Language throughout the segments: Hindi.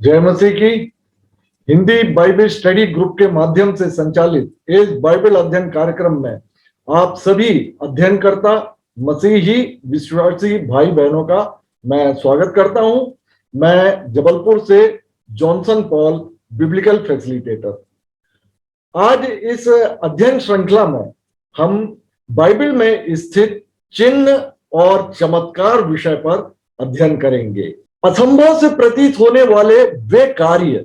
जय मसीह की। हिंदी बाइबल स्टडी ग्रुप के माध्यम से संचालित इस बाइबल अध्ययन कार्यक्रम में आप सभी अध्ययनकर्ता मसीही विश्वासी भाई बहनों का मैं स्वागत करता हूं। मैं जबलपुर से जॉनसन पॉल, बिब्लिकल फैसिलिटेटर। आज इस अध्ययन श्रृंखला में हम बाइबल में स्थित चिन्ह और चमत्कार विषय पर अध्ययन करेंगे। असंभव से प्रतीत होने वाले वे कार्य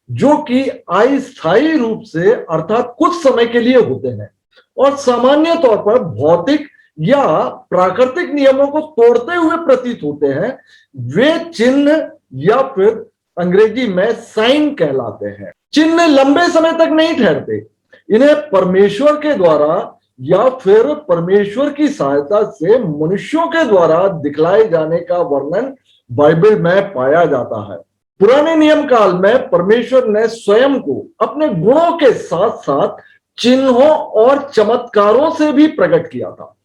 जो कि अस्थायी रूप से अर्थात कुछ समय के लिए होते हैं और सामान्य तौर पर भौतिक या प्राकृतिक नियमों को तोड़ते हुए प्रतीत होते हैं, वे चिन्ह या फिर अंग्रेजी में साइन कहलाते हैं। चिन्ह लंबे समय तक नहीं ठहरते। इन्हें परमेश्वर के द्वारा या फिर परमेश्वर की सहायता से मनुष्यों के द्वारा दिखलाए जाने का वर्णन बाइबल में पाया जाता है। पुराने नियम काल में परमेश्वर ने स्वयं को अपने गुणों के साथ साथ चिन्हों और चमत्कारों से भी प्रकट किया था।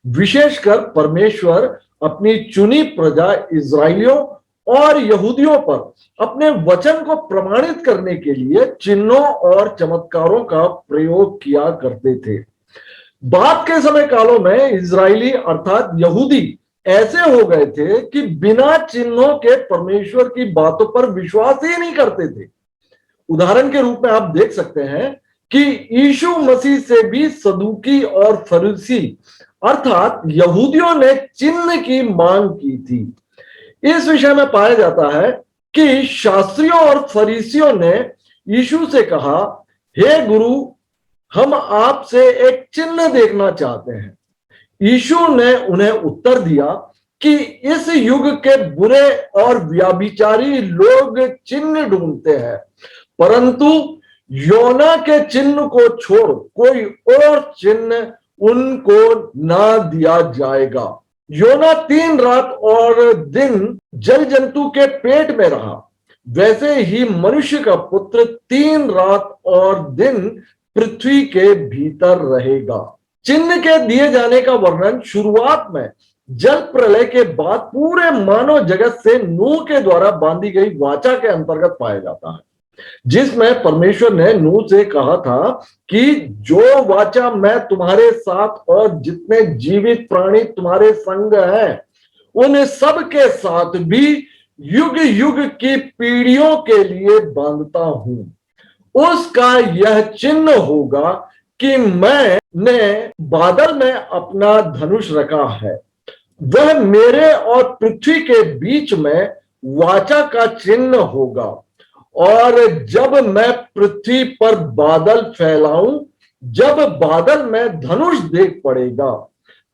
विशेषकर परमेश्वर अपनी चुनी प्रजा इजरायलियों और यहूदियों पर अपने वचन को प्रमाणित करने के लिए चिन्हों और चमत्कारों का प्रयोग किया करते थे। बाद के समय कालों में इजरायली अर्थात यहूदी ऐसे हो गए थे कि बिना चिन्हों के परमेश्वर की बातों पर विश्वास ही नहीं करते थे। उदाहरण के रूप में आप देख सकते हैं कि यीशु मसीह से भी सदूकी और फरीसी अर्थात यहूदियों ने चिन्ह की मांग की थी। इस विषय में पाया जाता है कि शास्त्रियों और फरीसियों ने यीशु से कहा, हे गुरु, हम आपसे एक चिन्ह देखना चाहते हैं। यीशु ने उन्हें उत्तर दिया कि इस युग के बुरे और व्यभिचारी लोग चिन्ह ढूंढते हैं, परंतु योना के चिन्ह को छोड़ कोई और चिन्ह उनको ना दिया जाएगा। योना 3 रात और दिन जल जंतु के पेट में रहा, वैसे ही मनुष्य का पुत्र 3 रात और दिन पृथ्वी के भीतर रहेगा। चिन्ह के दिए जाने का वर्णन शुरुआत में जल प्रलय के बाद पूरे मानव जगत से नूह के द्वारा बांधी गई वाचा के अंतर्गत पाया जाता है, जिसमें परमेश्वर ने नूह से कहा था कि जो वाचा मैं तुम्हारे साथ और जितने जीवित प्राणी तुम्हारे संग हैं उन सब के साथ भी युग युग की पीढ़ियों के लिए बांधता हूं, उसका यह चिन्ह होगा कि मैंने बादल में अपना धनुष रखा है। वह मेरे और पृथ्वी के बीच में वाचा का चिन्ह होगा, और जब मैं पृथ्वी पर बादल फैलाऊं, जब बादल में धनुष देख पड़ेगा,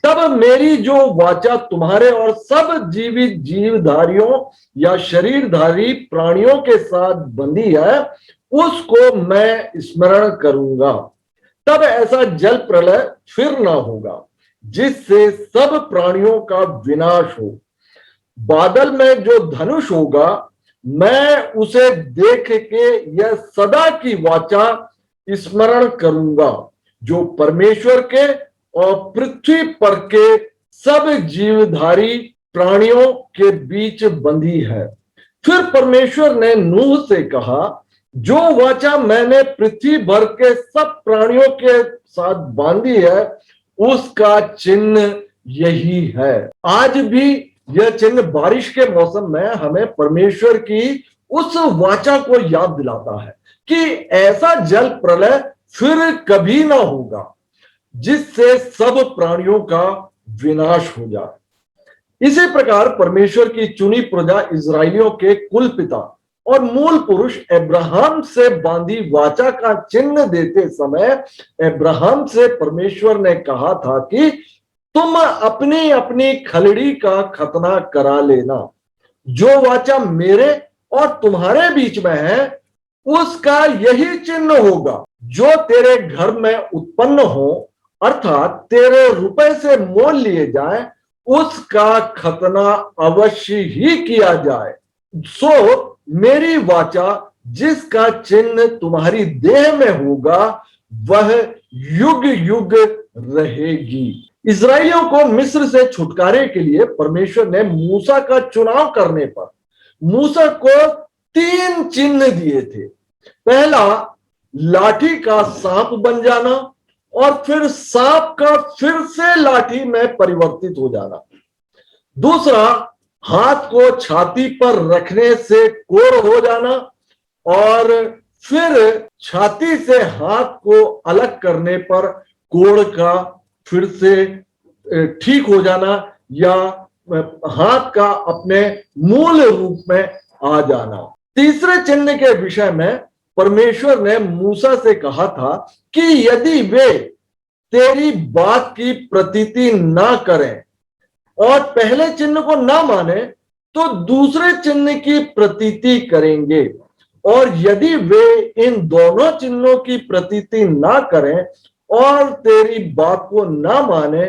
तब मेरी जो वाचा तुम्हारे और सब जीवित जीवधारियों या शरीरधारी प्राणियों के साथ बंधी है, उसको मैं स्मरण करूंगा। तब ऐसा जल प्रलय फिर ना होगा जिससे सब प्राणियों का विनाश हो। बादल में जो धनुष होगा, मैं उसे देख के यह सदा की वाचा स्मरण करूंगा जो परमेश्वर के और पृथ्वी पर के सब जीवधारी प्राणियों के बीच बंधी है। फिर परमेश्वर ने नूह से कहा, जो वाचा मैंने पृथ्वी भर के सब प्राणियों के साथ बांधी है, उसका चिन्ह यही है। आज भी यह चिन्ह बारिश के मौसम में हमें परमेश्वर की उस वाचा को याद दिलाता है कि ऐसा जल प्रलय फिर कभी ना होगा जिससे सब प्राणियों का विनाश हो जाए। इसी प्रकार परमेश्वर की चुनी प्रजा इजरायलियों के कुल पिता और मूल पुरुष अब्राहम से बांधी वाचा का चिन्ह देते समय अब्राहम से परमेश्वर ने कहा था कि तुम अपनी अपनी खलड़ी का खतना करा लेना। जो वाचा मेरे और तुम्हारे बीच में है, उसका यही चिन्ह होगा। जो तेरे घर में उत्पन्न हो, अर्थात तेरे रुपए से मोल लिए जाए, उसका खतना अवश्य ही किया जाए। सो मेरी वाचा जिसका चिन्ह तुम्हारी देह में होगा, वह युग युग रहेगी। इजरायलियों को मिस्र से छुटकारे के लिए परमेश्वर ने मूसा का चुनाव करने पर मूसा को 3 चिन्ह दिए थे। पहला, लाठी का सांप बन जाना, और फिर सांप का फिर से लाठी में परिवर्तित हो जाना। दूसरा, हाथ को छाती पर रखने से कोढ़ हो जाना, और फिर छाती से हाथ को अलग करने पर कोढ़ का फिर से ठीक हो जाना, या हाथ का अपने मूल रूप में आ जाना। तीसरे चिन्ह के विषय में परमेश्वर ने मूसा से कहा था कि यदि वे तेरी बात की प्रतीति ना करें और पहले चिन्ह को ना माने तो दूसरे चिन्ह की प्रतीति करेंगे, और यदि वे इन दोनों चिन्हों की प्रतीति ना करें और तेरी बात को ना माने,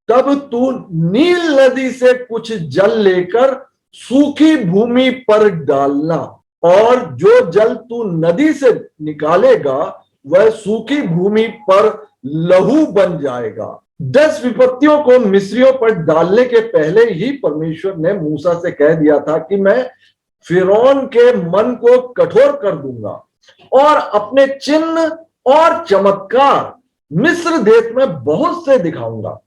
तब तू नील नदी से कुछ जल लेकर सूखी भूमि पर डालना, और जो जल तू नदी से निकालेगा वह सूखी भूमि पर लहू बन जाएगा। 10 विपत्तियों को मिस्रियों पर डालने के पहले ही परमेश्वर ने मूसा से कह दिया था कि मैं फिरौन के मन को कठोर कर दूंगा और अपने चिन्ह और चमत्कार मिस्र देश में बहुत से दिखाऊंगा।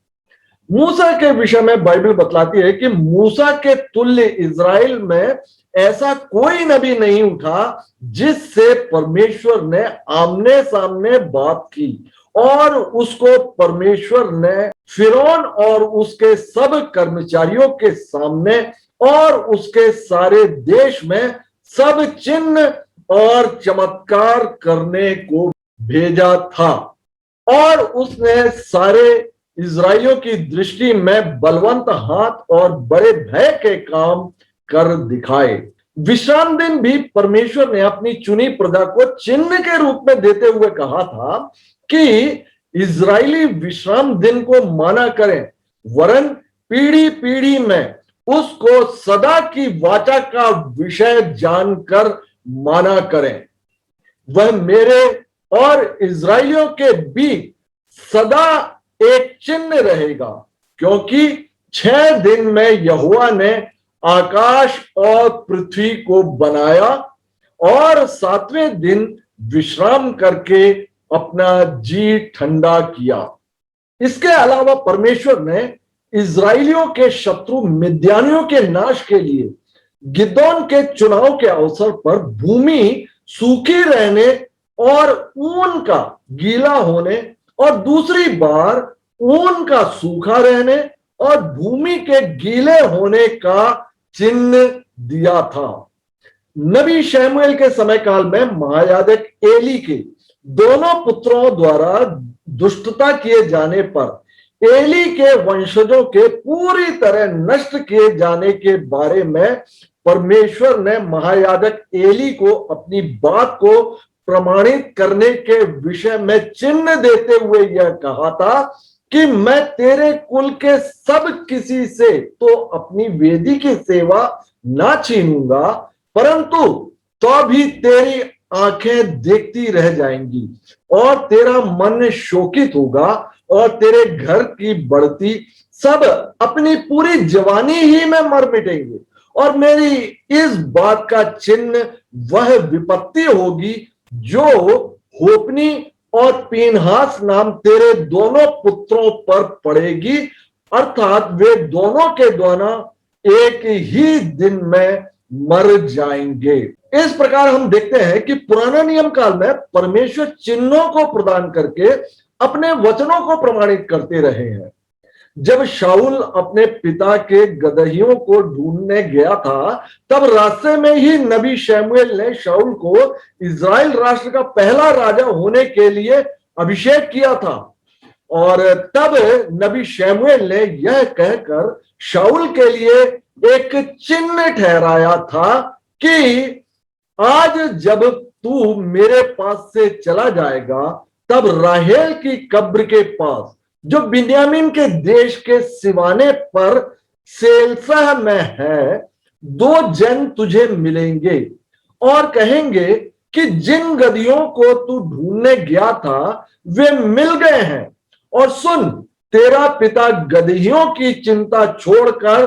मूसा के विषय में बाइबल बतलाती है कि मूसा के तुल्य इज़राइल में ऐसा कोई नबी नहीं उठा जिससे परमेश्वर ने आमने सामने बात की, और उसको परमेश्वर ने फिरौन और उसके सब कर्मचारियों के सामने और उसके सारे देश में सब चिन्ह और चमत्कार करने को भेजा था, और उसने सारे इज़राइलियों की दृष्टि में बलवंत हाथ और बड़े भय के काम कर दिखाए। विश्राम दिन भी परमेश्वर ने अपनी चुनी प्रजा को चिन्ह के रूप में देते हुए कहा था कि इज़राइली विश्राम दिन को माना करें, वरन पीढ़ी पीढ़ी में उसको सदा की वाचा का विषय जानकर माना करें। वह मेरे और इज़राइलियों के बीच सदा एक चिन्ह रहेगा, क्योंकि 6 दिन में यहोवा ने आकाश और पृथ्वी को बनाया और 7वें दिन विश्राम करके अपना जी ठंडा किया। इसके अलावा परमेश्वर ने इज़राइलियों के शत्रु मिद्यानियों के नाश के लिए गिदोन के चुनाव के अवसर पर भूमि सूखी रहने और ऊन का गीला होने और दूसरी बार ऊन का सूखा रहने और भूमि के गीले होने का चिन्ह दिया था। नबी शमूएल के समय काल में महायाजक एली के दोनों पुत्रों द्वारा दुष्टता किए जाने पर एली के वंशजों के पूरी तरह नष्ट किए जाने के बारे में परमेश्वर ने महायाजक एली को अपनी बात को प्रमाणित करने के विषय में चिन्ह देते हुए यह कहा था कि मैं तेरे कुल के सब किसी से तो अपनी वेदी की सेवा ना छीनूंगा, परंतु तो भी तेरी आंखें देखती रह जाएंगी और तेरा मन शोकित होगा और तेरे घर की बढ़ती सब अपनी पूरी जवानी ही में मर मिटेंगे, और मेरी इस बात का चिन्ह वह विपत्ति होगी जो होपनी और पीनहास नाम तेरे दोनों पुत्रों पर पड़ेगी, अर्थात वे दोनों के द्वारा एक ही दिन में मर जाएंगे। इस प्रकार हम देखते हैं कि पुराना नियम काल में परमेश्वर चिन्हों को प्रदान करके अपने वचनों को प्रमाणित करते रहे हैं। जब शाऊल अपने पिता के गदहियों को ढूंढने गया था, तब रास्ते में ही नबी शमूएल ने शाऊल को इज़राइल राष्ट्र का पहला राजा होने के लिए अभिषेक किया था, और तब नबी शमूएल ने यह कहकर शाऊल के लिए एक चिन्ह ठहराया था कि आज जब तू मेरे पास से चला जाएगा, तब राहेल की कब्र के पास जो बिन्यामीन के देश के सिवाने पर सेलसह में है, 2 जन तुझे मिलेंगे और कहेंगे कि जिन गदहियों को तू ढूंढने गया था वे मिल गए हैं, और सुन, तेरा पिता गदहियों की चिंता छोड़कर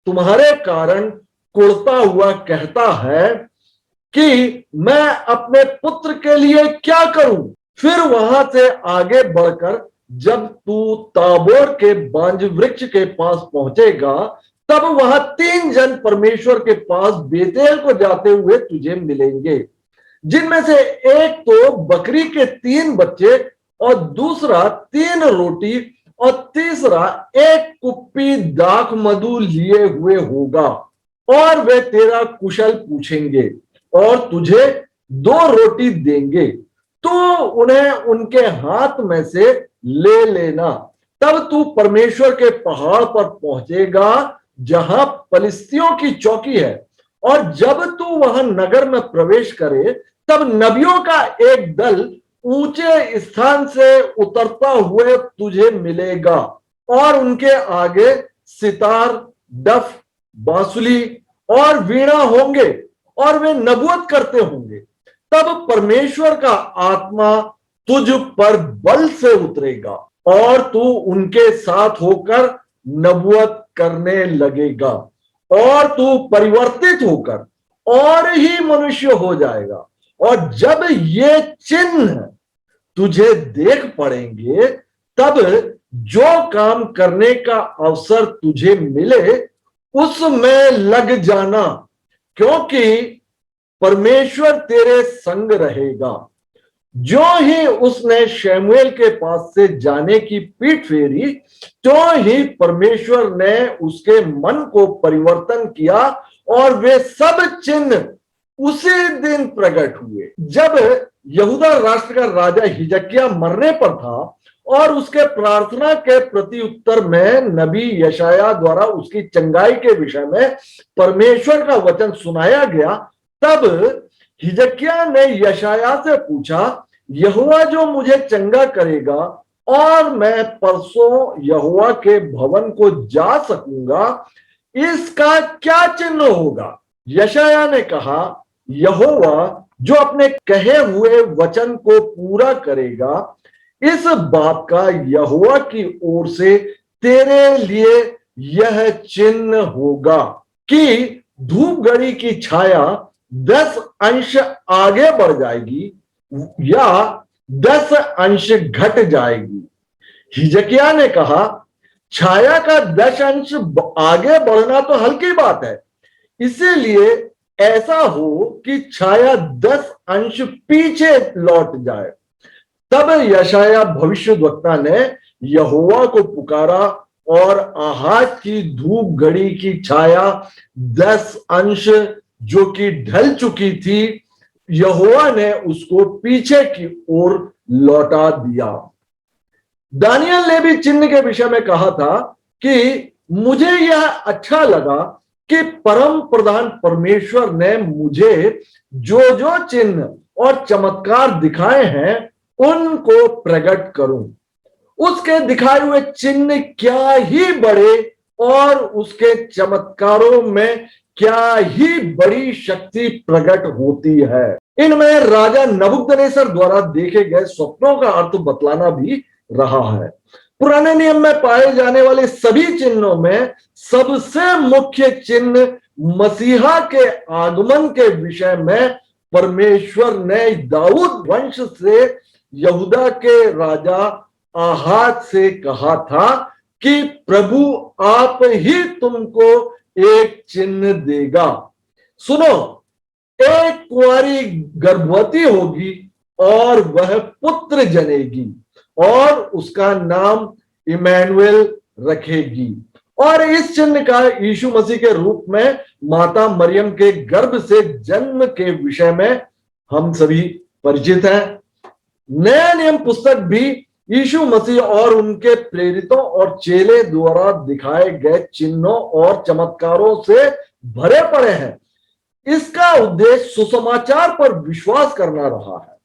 तुम्हारे कारण कुढ़ता हुआ कहता है, कि मैं अपने पुत्र के लिए क्या करूं। फिर वहां से आगे बढ़कर जब तू ताबोर के बांज वृक्ष के पास पहुंचेगा, तब वहां 3 जन परमेश्वर के पास बेतेल को जाते हुए तुझे मिलेंगे, जिनमें से एक तो बकरी के 3 बच्चे और दूसरा 3 रोटी और तीसरा एक कुप्पी दाख मधु लिए हुए होगा। और वे तेरा कुशल पूछेंगे और तुझे 2 रोटी देंगे, तो उन्हें उनके हाथ में से ले लेना। तब तू परमेश्वर के पहाड़ पर पहुंचेगा जहां फलिस्तियों की चौकी है, और जब तू वहां नगर में प्रवेश करे, तब नबियों का एक दल ऊंचे स्थान से उतरता हुए तुझे मिलेगा, और उनके आगे सितार, डफ, बांसुली और वीणा होंगे, और वे नबूवत करते होंगे। तब परमेश्वर का आत्मा तुझ पर बल से उतरेगा और तू उनके साथ होकर नबूवत करने लगेगा, और तू परिवर्तित होकर और ही मनुष्य हो जाएगा। और जब ये चिन्ह तुझे देख पड़ेंगे, तब जो काम करने का अवसर तुझे मिले उसमें लग जाना, क्योंकि परमेश्वर तेरे संग रहेगा। जो ही उसने शमूएल के पास से जाने की पीठ फेरी, तो ही परमेश्वर ने उसके मन को परिवर्तन किया, और वे सब चिन्ह उसी दिन प्रकट हुए। जब यहूदा राष्ट्र का राजा हिजकिय्याह मरने पर था और उसके प्रार्थना के प्रति उत्तर में नबी यशायाह द्वारा उसकी चंगाई के विषय में परमेश्वर का वचन सुनाया गया, तब हिजकिय्याह ने यशायाह से पूछा, यहोवा जो मुझे चंगा करेगा और मैं परसों यहोवा के भवन को जा सकूंगा, इसका क्या चिन्ह होगा? यशायाह ने कहा, यहोवा जो अपने कहे हुए वचन को पूरा करेगा, इस बात का यहोवा की ओर से तेरे लिए यह चिन्ह होगा कि धूप घड़ी की छाया 10 अंश आगे बढ़ जाएगी या 10 अंश घट जाएगी। हिजकिय्याह ने कहा, छाया का 10 अंश आगे बढ़ना तो हल्की बात है, इसीलिए ऐसा हो कि छाया 10 अंश पीछे लौट जाए। तब यशायाह भविष्यद्वक्ता ने यहोवा को पुकारा, और आहाज की धूप घड़ी की छाया 10 अंश जो कि ढल चुकी थी, यहोवा ने उसको पीछे की ओर लौटा दिया। दानियल ने भी चिन्ह के विषय में कहा था कि मुझे यह अच्छा लगा कि परम प्रधान परमेश्वर ने मुझे जो जो चिन्ह और चमत्कार दिखाए हैं उनको प्रकट करूं। उसके दिखाए हुए चिन्ह क्या ही बड़े और उसके चमत्कारों में क्या ही बड़ी शक्ति प्रकट होती है। इनमें राजा नबूकदनेस्सर द्वारा देखे गए स्वप्नों का अर्थ बतलाना भी रहा है। पुराने नियम में पाए जाने वाले सभी चिन्हों में सबसे मुख्य चिन्ह मसीहा के आगमन के विषय में परमेश्वर ने दाऊद वंश से यहूदा के राजा आहाज से कहा था कि प्रभु आप ही तुमको एक चिन्ह देगा। सुनो, एक कुंवारी गर्भवती होगी और वह पुत्र जनेगी और उसका नाम इमैनुएल रखेगी। और इस चिन्ह का यीशु मसीह के रूप में माता मरियम के गर्भ से जन्म के विषय में हम सभी परिचित हैं। नया नियम पुस्तक भी यीशु मसीह और उनके प्रेरितों और चेले द्वारा दिखाए गए चिन्हों और चमत्कारों से भरे पड़े हैं। इसका उद्देश्य सुसमाचार पर विश्वास करना रहा है।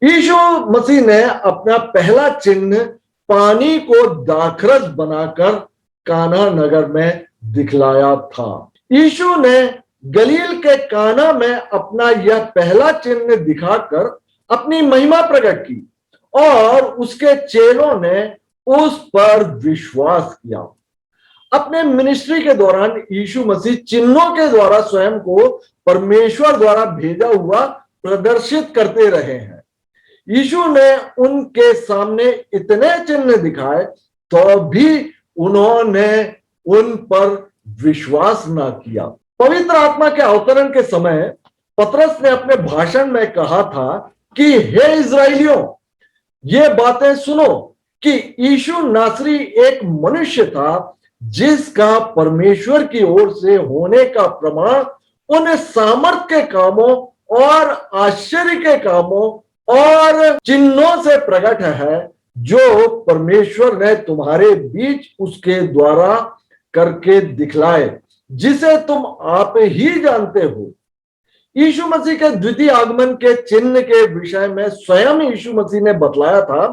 यीशु मसीह ने अपना पहला चिन्ह पानी को दाखरस बनाकर काना नगर में दिखलाया था। यीशु ने गलील के काना में अपना यह पहला चिन्ह दिखाकर अपनी महिमा प्रकट की और उसके चेलों ने उस पर विश्वास किया। अपने मिनिस्ट्री के दौरान यीशु मसीह चिन्हों के द्वारा स्वयं को परमेश्वर द्वारा भेजा हुआ प्रदर्शित करते रहे हैं। यीशु ने उनके सामने इतने चिन्ह दिखाए तो भी उन्होंने उन पर विश्वास ना किया। पवित्र आत्मा के अवतरण के समय पतरस ने अपने भाषण में कहा था कि हे इस्राएलियों, ये बातें सुनो कि यीशु नासरी एक मनुष्य था जिसका परमेश्वर की ओर से होने का प्रमाण उन सामर्थ के कामों और आश्चर्य के कामों और चिन्हों से प्रकट है जो परमेश्वर ने तुम्हारे बीच उसके द्वारा करके दिखलाए, जिसे तुम आप ही जानते हो। यीशु मसीह के द्वितीय आगमन के चिन्ह के विषय में स्वयं यीशु मसीह ने बतलाया था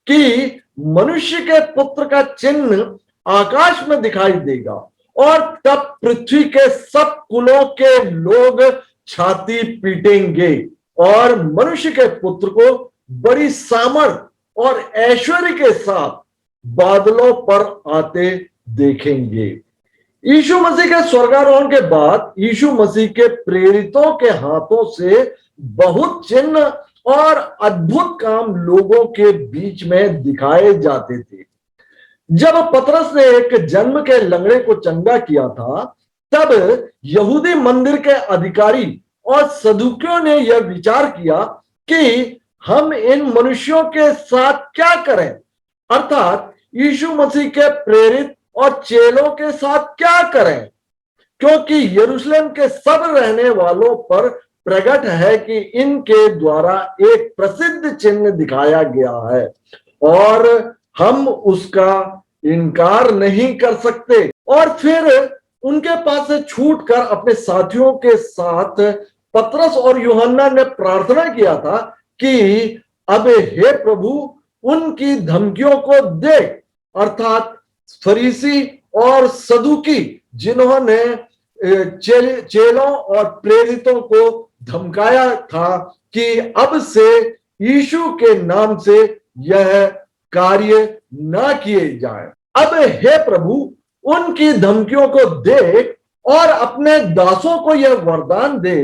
कि मनुष्य के पुत्र का चिन्ह आकाश में दिखाई देगा और तब पृथ्वी के सब कुलों के लोग छाती पीटेंगे और मनुष्य के पुत्र को बड़ी सामर्थ और ऐश्वर्य के साथ बादलों पर आते देखेंगे। यीशु मसीह के स्वर्गारोहण के बाद यीशु मसीह के प्रेरितों के हाथों से बहुत चिन्ह और अद्भुत काम लोगों के बीच में दिखाए जाते थे। जब पतरस ने एक जन्म के लंगड़े को चंगा किया था, तब यहूदी मंदिर के अधिकारी और सदूकियों ने यह विचार किया कि हम इन मनुष्यों के साथ क्या करें, अर्थात यीशु मसीह के प्रेरित और चेलों के साथ क्या करें, क्योंकि यरूशलेम के सब रहने वालों पर प्रकट है कि इनके द्वारा एक प्रसिद्ध चिन्ह दिखाया गया है और हम उसका इनकार नहीं कर सकते। और फिर उनके पास से छूट कर अपने साथियों के साथ पतरस और यूहन्ना ने प्रार्थना किया था कि अब हे प्रभु, उनकी धमकियों को देख, अर्थात फरीसी और सदूकी जिन्होंने चेलों और प्रेरितों को धमकाया था कि अब से यीशु के नाम से यह कार्य ना किए जाए। अब हे प्रभु, उनकी धमकियों को देख और अपने दासों को यह वरदान दे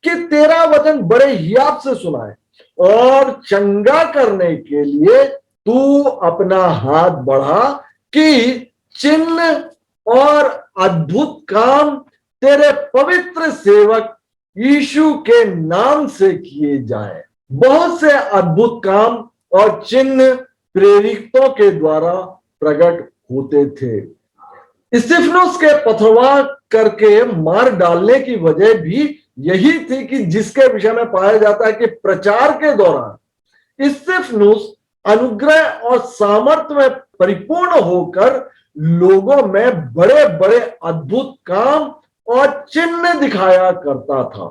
कि तेरा वचन बड़े हियाव से सुनाए और चंगा करने के लिए तू अपना हाथ बढ़ा कि चिन्ह और अद्भुत काम तेरे पवित्र सेवक यीशु के नाम से किए जाएं। बहुत से अद्भुत काम और चिन्ह प्रेरितों के द्वारा प्रकट होते थे। स्तिफनुस के पथरवाह करके मार डालने की वजह भी यही थी कि जिसके विषय में पाया जाता है कि प्रचार के दौरान स्तिफनुस अनुग्रह और सामर्थ्य में परिपूर्ण होकर लोगों में बड़े बड़े अद्भुत काम और चिन्ह दिखाया करता था।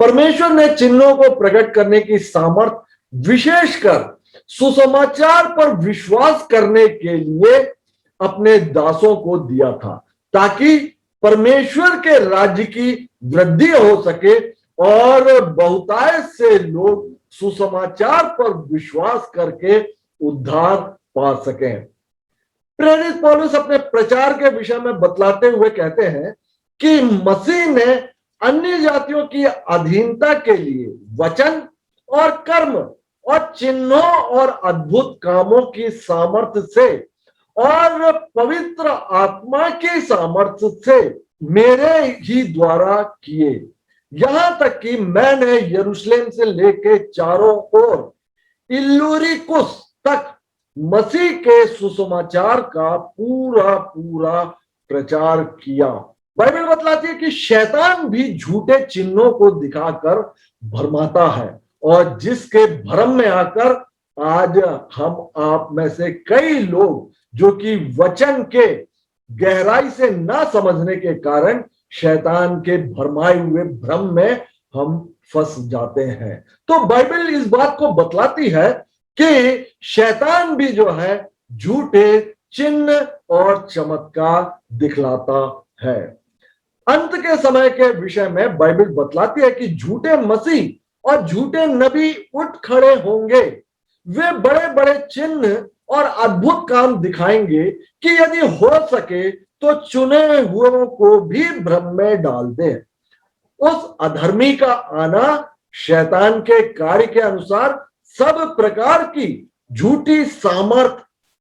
परमेश्वर ने चिन्हों को प्रकट करने की सामर्थ्य विशेषकर सुसमाचार पर विश्वास करने के लिए अपने दासों को दिया था, ताकि परमेश्वर के राज्य की वृद्धि हो सके और बहुतायत से लोग सुसमाचार पर विश्वास करके उद्धार पा सकें। प्रेरित पौलुस अपने प्रचार के विषय में बतलाते हुए कहते हैं कि मसीह ने अन्य जातियों की अधीनता के लिए वचन और कर्म और चिन्हों और अद्भुत कामों की सामर्थ्य से और पवित्र आत्मा की सामर्थ्य से मेरे ही द्वारा किए, यहां तक कि मैंने यरूशलेम से लेके चारों ओर इल्लुरिकुस तक मसीह के सुसमाचार का पूरा पूरा प्रचार किया। बाइबल बतलाती है कि शैतान भी झूठे चिन्हों को दिखाकर भरमाता है और जिसके भ्रम में आकर आज हम आप में से कई लोग जो कि वचन के गहराई से ना समझने के कारण शैतान के भरमाए हुए भ्रम में हम फंस जाते हैं। तो बाइबल इस बात को बतलाती है कि शैतान भी जो है झूठे चिन्ह और चमत्कार दिखलाता है। अंत के समय के विषय में बाइबल बतलाती है कि झूठे मसीह और झूठे नबी उठ खड़े होंगे। वे बड़े बड़े चिन्ह और अद्भुत काम दिखाएंगे कि यदि हो सके तो चुने हुओं को भी भ्रम में डाल दें। उस अधर्मी का आना शैतान के कार्य के अनुसार सब प्रकार की झूठी सामर्थ,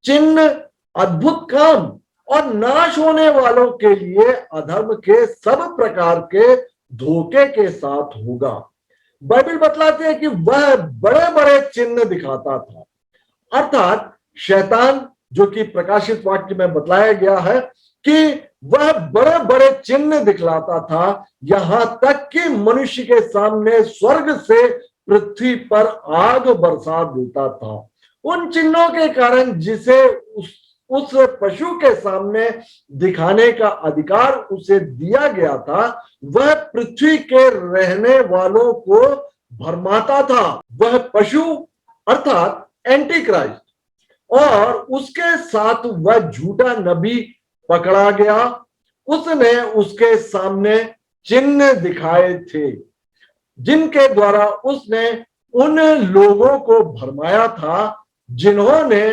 चिन्ह, अद्भुत काम और नाश होने वालों के लिए अधर्म के सब प्रकार के धोखे के साथ होगा। बाइबल बतलाती है कि वह बड़े बड़े चिन्ह दिखाता था, अर्थात शैतान, जो कि प्रकाशित वाक्य में बतलाया गया है कि वह बड़े बड़े चिन्ह दिखलाता था, यहां तक कि मनुष्य के सामने स्वर्ग से पृथ्वी पर आग बरसा देता था। उन चिन्हों के कारण जिसे उस पशु के सामने दिखाने का अधिकार उसे दिया गया था, वह पृथ्वी के रहने वालों को भरमाता था। वह पशु अर्थात एंटी क्राइस्ट और उसके साथ वह झूठा नबी पकड़ा गया। उसने उसके सामने चिन्ह दिखाए थे जिनके द्वारा उसने उन लोगों को भरमाया था जिन्होंने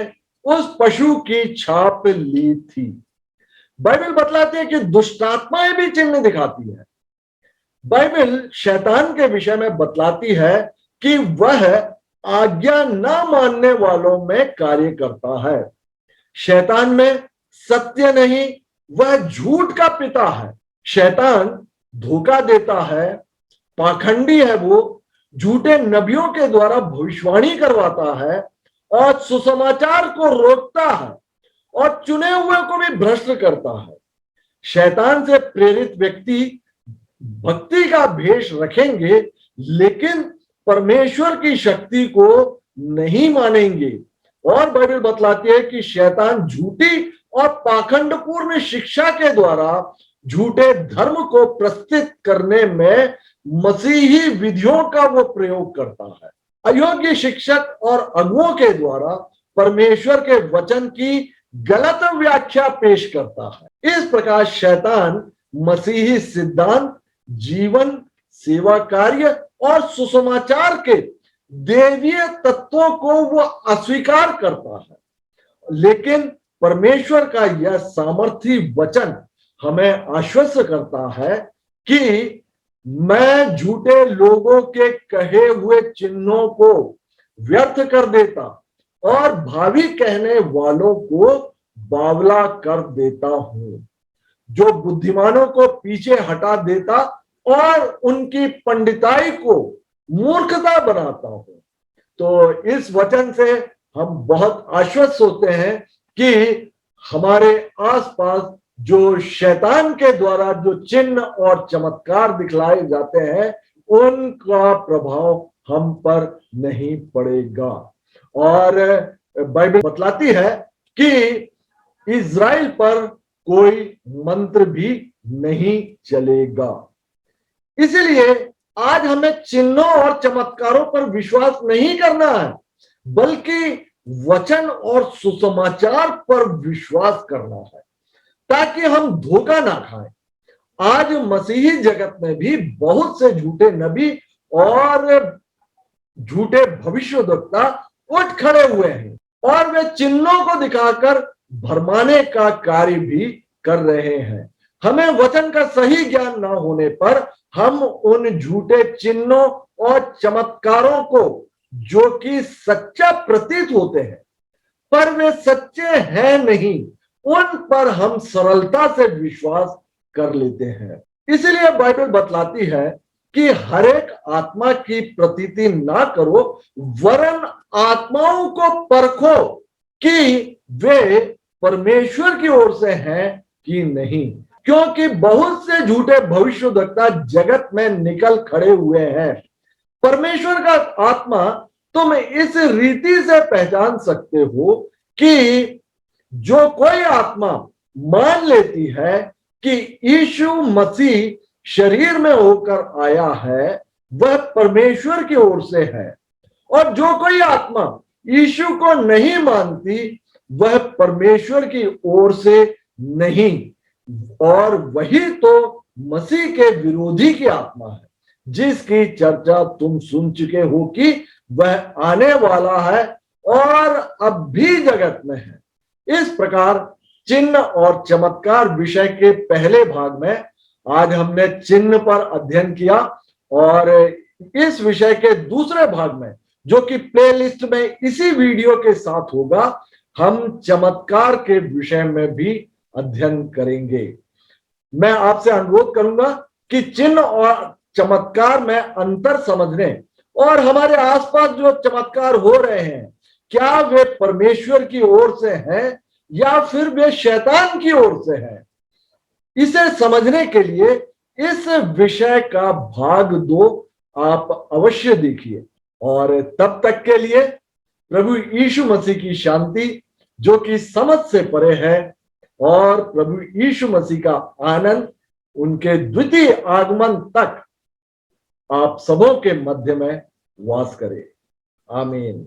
उस पशु की छाप ली थी। बाइबल बतलाती है कि दुष्टात्माएं भी चिन्ह दिखाती है। बाइबल शैतान के विषय में बतलाती है कि वह आज्ञा न मानने वालों में कार्य करता है। शैतान में सत्य नहीं, वह झूठ का पिता है। शैतान धोखा देता है, पाखंडी है, वो झूठे नबियों के द्वारा भविष्यवाणी करवाता है और सुसमाचार को रोकता है और चुने हुए को भी भ्रष्ट करता है। शैतान से प्रेरित व्यक्ति भक्ति का भेष रखेंगे लेकिन परमेश्वर की शक्ति को नहीं मानेंगे। और बाइबल बतलाती है कि शैतान झूठी और पाखंडपूर्ण शिक्षा के द्वारा झूठे धर्म को प्रस्तुत करने में मसीही विधियों का वो प्रयोग करता है। अयोग्य शिक्षक और अगुओं के द्वारा परमेश्वर के वचन की गलत व्याख्या पेश करता है। इस प्रकार शैतान मसीही सिद्धांत, जीवन, सेवा कार्य और सुसमाचार के देवीय तत्वों को वो अस्वीकार करता है, लेकिन परमेश्वर का यह सामर्थी वचन हमें आश्वस्त करता है कि मैं झूठे लोगों के कहे हुए चिन्हों को व्यर्थ कर देता और भावी कहने वालों को बावला कर देता हूं, जो बुद्धिमानों को पीछे हटा देता और उनकी पंडिताई को मूर्खता बनाता हूं। तो इस वचन से हम बहुत आश्वस्त होते हैं कि हमारे आसपास जो शैतान के द्वारा जो चिन्ह और चमत्कार दिखलाए जाते हैं उनका प्रभाव हम पर नहीं पड़ेगा। और बाइबल बतलाती है कि इज़राइल पर कोई मंत्र भी नहीं चलेगा। इसलिए आज हमें चिन्हों और चमत्कारों पर विश्वास नहीं करना है, बल्कि वचन और सुसमाचार पर विश्वास करना है ताकि हम धोखा ना खाएं। आज मसीही जगत में भी बहुत से झूठे नबी और झूठे भविष्यवक्ता उठ खड़े हुए हैं और वे चिन्हों को दिखाकर भरमाने का कार्य भी कर रहे हैं। हमें वचन का सही ज्ञान ना होने पर हम उन झूठे चिन्हों और चमत्कारों को, जो कि सच्चा प्रतीत होते हैं पर वे सच्चे हैं नहीं, उन पर हम सरलता से विश्वास कर लेते हैं। इसलिए बाइबल बतलाती है कि हर एक आत्मा की प्रतीति ना करो, वरन आत्माओं को परखो कि वे परमेश्वर की ओर से हैं कि नहीं, क्योंकि बहुत से झूठे भविष्यवक्ता जगत में निकल खड़े हुए हैं। परमेश्वर का आत्मा तुम इस रीति से पहचान सकते हो कि जो कोई आत्मा मान लेती है कि यीशु मसीह शरीर में होकर आया है वह परमेश्वर की ओर से है, और जो कोई आत्मा यीशु को नहीं मानती वह परमेश्वर की ओर से नहीं, और वही तो मसीह के विरोधी की आत्मा है, जिसकी चर्चा तुम सुन चुके हो कि वह आने वाला है और अब भी जगत में है। इस प्रकार चिन्ह और चमत्कार विषय के पहले भाग में आज हमने चिन्ह पर अध्ययन किया, और इस विषय के दूसरे भाग में, जो कि प्लेलिस्ट में इसी वीडियो के साथ होगा, हम चमत्कार के विषय में भी अध्ययन करेंगे। मैं आपसे अनुरोध करूंगा कि चिन्ह और चमत्कार में अंतर समझने और हमारे आसपास जो चमत्कार हो रहे हैं, क्या वे परमेश्वर की ओर से हैं या फिर वे शैतान की ओर से हैं, इसे समझने के लिए इस विषय का भाग 2 आप अवश्य देखिए। और तब तक के लिए प्रभु यीशु मसीह की शांति, जो कि समझ से परे है, और प्रभु यीशु मसीह का आनंद उनके द्वितीय आगमन तक आप सबों के मध्य में वास करे। आमीन।